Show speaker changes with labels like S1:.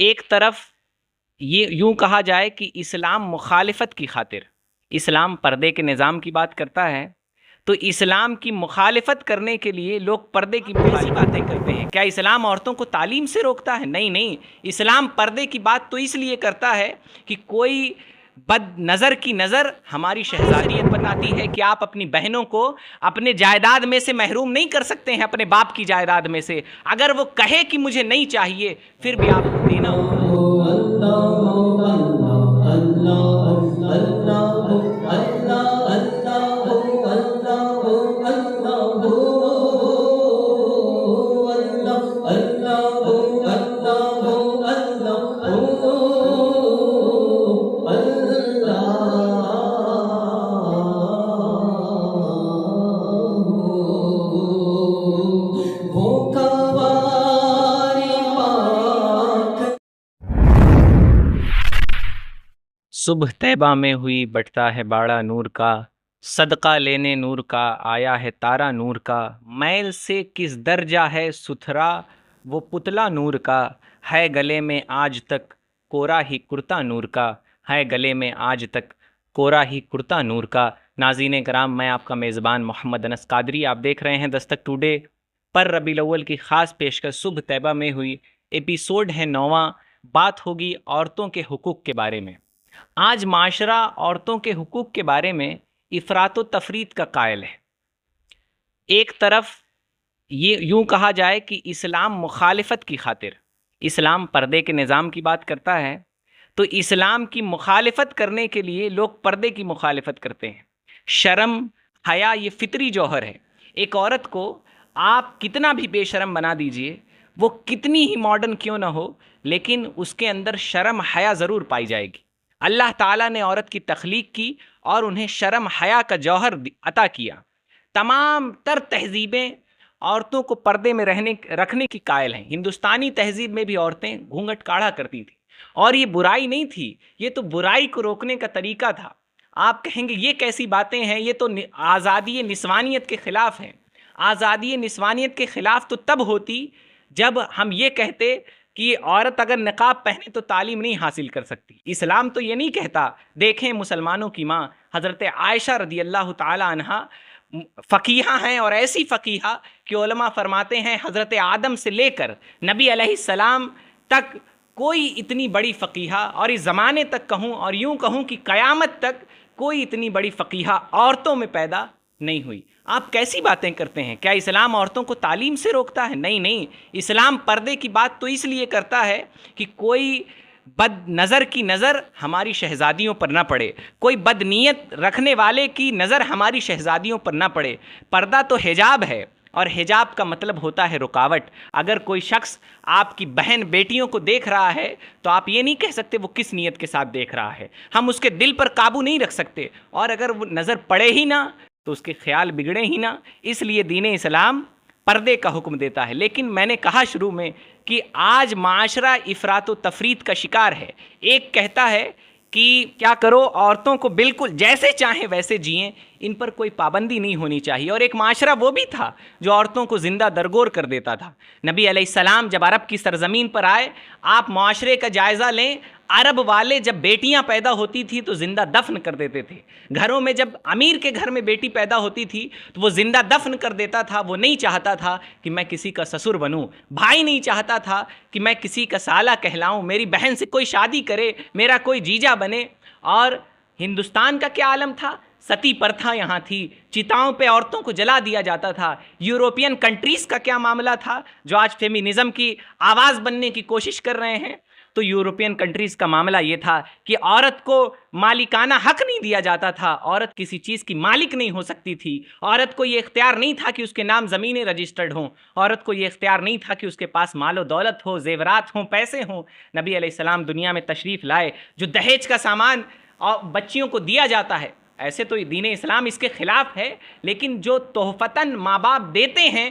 S1: ایک طرف یہ یوں کہا جائے کہ اسلام مخالفت کی خاطر، اسلام پردے کے نظام کی بات کرتا ہے، تو اسلام کی مخالفت کرنے کے لیے لوگ پردے کی ایسی باتیں کرتے ہیں۔ کیا اسلام عورتوں کو تعلیم سے روکتا ہے؟ نہیں نہیں، اسلام پردے کی بات تو اس لیے کرتا ہے کہ کوئی بد نظر کی نظر ہماری شہزادیت بتاتی ہے کہ آپ اپنی بہنوں کو اپنے جائیداد میں سے محروم نہیں کر سکتے ہیں، اپنے باپ کی جائیداد میں سے۔ اگر وہ کہے کہ مجھے نہیں چاہیے پھر بھی آپ کو دینا صبح طیبہ میں ہوئی بٹتا ہے باڑا نور کا، صدقہ لینے نور کا آیا ہے تارا نور کا، میل سے کس درجہ ہے ستھرا وہ پتلا نور کا، ہے گلے میں آج تک کورا ہی کرتا نور کا، ہے گلے میں آج تک کورا ہی کرتا نور کا۔ ناظرین کرام، میں آپ کا میزبان محمد انس قادری، آپ دیکھ رہے ہیں دستک ٹوڈے پر ربیع الاول کی خاص پیشکش صبح طیبہ میں ہوئی۔ ایپیسوڈ ہے 9واں، بات ہوگی عورتوں کے حقوق کے بارے میں۔ آج معاشرہ عورتوں کے حقوق کے بارے میں افراط و تفریط کا قائل ہے۔ ایک طرف یہ یوں کہا جائے کہ اسلام مخالفت کی خاطر، اسلام پردے کے نظام کی بات کرتا ہے، تو اسلام کی مخالفت کرنے کے لیے لوگ پردے کی مخالفت کرتے ہیں۔ شرم، حیا یہ فطری جوہر ہے۔ ایک عورت کو آپ کتنا بھی بے شرم بنا دیجئے، وہ کتنی ہی ماڈرن کیوں نہ ہو، لیکن اس کے اندر شرم حیا ضرور پائی جائے گی۔ اللہ تعالیٰ نے عورت کی تخلیق کی اور انہیں شرم حیا کا جوہر عطا کیا۔ تمام تر تہذیبیں عورتوں کو پردے میں رکھنے کی قائل ہیں۔ ہندوستانی تہذیب میں بھی عورتیں گھونگھٹ کاڑھا کرتی تھیں، اور یہ برائی نہیں تھی، یہ تو برائی کو روکنے کا طریقہ تھا۔ آپ کہیں گے یہ کیسی باتیں ہیں، یہ تو آزادی نسوانیت کے خلاف ہیں۔ آزادی نسوانیت کے خلاف تو تب ہوتی جب ہم یہ کہتے کہ عورت اگر نقاب پہنے تو تعلیم نہیں حاصل کر سکتی۔ اسلام تو یہ نہیں کہتا۔ دیکھیں مسلمانوں کی ماں حضرت عائشہ رضی اللہ تعالی عنہا فقیہہ ہیں، اور ایسی فقیہہ کہ علماء فرماتے ہیں حضرت آدم سے لے کر نبی علیہ السلام تک کوئی اتنی بڑی فقیہہ، اور اس زمانے تک کہوں اور یوں کہوں کہ قیامت تک کوئی اتنی بڑی فقیہہ عورتوں میں پیدا نہیں ہوئی۔ آپ کیسی باتیں کرتے ہیں؟ کیا اسلام عورتوں کو تعلیم سے روکتا ہے؟ نہیں نہیں، اسلام پردے کی بات تو اس لیے کرتا ہے کہ کوئی بد نظر کی نظر ہماری شہزادیوں پر نہ پڑے، کوئی بد نیت رکھنے والے کی نظر ہماری شہزادیوں پر نہ پڑے۔ پردہ تو حجاب ہے، اور حجاب کا مطلب ہوتا ہے رکاوٹ۔ اگر کوئی شخص آپ کی بہن بیٹیوں کو دیکھ رہا ہے تو آپ یہ نہیں کہہ سکتے وہ کس نیت کے ساتھ دیکھ رہا ہے۔ ہم اس کے دل پر قابو نہیں رکھ سکتے، اور اگر وہ نظر پڑے ہی نہ تو اس کے خیال بگڑے ہی نہ۔ اس لیے دین اسلام پردے کا حکم دیتا ہے۔ لیکن میں نے کہا شروع میں کہ آج معاشرہ افراط و تفریط کا شکار ہے۔ ایک کہتا ہے کہ کیا کرو، عورتوں کو بالکل جیسے چاہیں ویسے جئیں، ان پر کوئی پابندی نہیں ہونی چاہیے۔ اور ایک معاشرہ وہ بھی تھا جو عورتوں کو زندہ درگور کر دیتا تھا۔ نبی علیہ السلام جب عرب کی سرزمین پر آئے، آپ معاشرے کا جائزہ لیں، عرب والے جب بیٹیاں پیدا ہوتی تھی تو زندہ دفن کر دیتے تھے۔ گھروں میں جب امیر کے گھر میں بیٹی پیدا ہوتی تھی تو وہ زندہ دفن کر دیتا تھا۔ وہ نہیں چاہتا تھا کہ میں کسی کا سسر بنوں، بھائی نہیں چاہتا تھا کہ میں کسی کا سالہ کہلاؤں، میری بہن سے کوئی شادی کرے، میرا کوئی جیجا بنے۔ اور ہندوستان کا کیا عالم تھا؟ ستی پرتھا یہاں تھی، چتاؤں پہ عورتوں کو جلا دیا جاتا تھا۔ یورپین کنٹریز کا کیا معاملہ تھا جو آج فیمینزم کی آواز بننے کی کوشش کر رہے ہیں؟ تو یورپین کنٹریز کا معاملہ یہ تھا کہ عورت کو مالکانہ حق نہیں دیا جاتا تھا، عورت کسی چیز کی مالک نہیں ہو سکتی تھی، عورت کو یہ اختیار نہیں تھا کہ اس کے نام زمینیں رجسٹرڈ ہوں، عورت کو یہ اختیار نہیں تھا کہ اس کے پاس مال و دولت ہو، زیورات ہوں، پیسے ہوں۔ نبی علیہ السلام دنیا میں تشریف لائے، جو دہیج کا سامان بچیوں کو دیا جاتا ہے، ایسے تو دین اسلام اس کے خلاف ہے، لیکن جو تحفتاً ماں باپ دیتے ہیں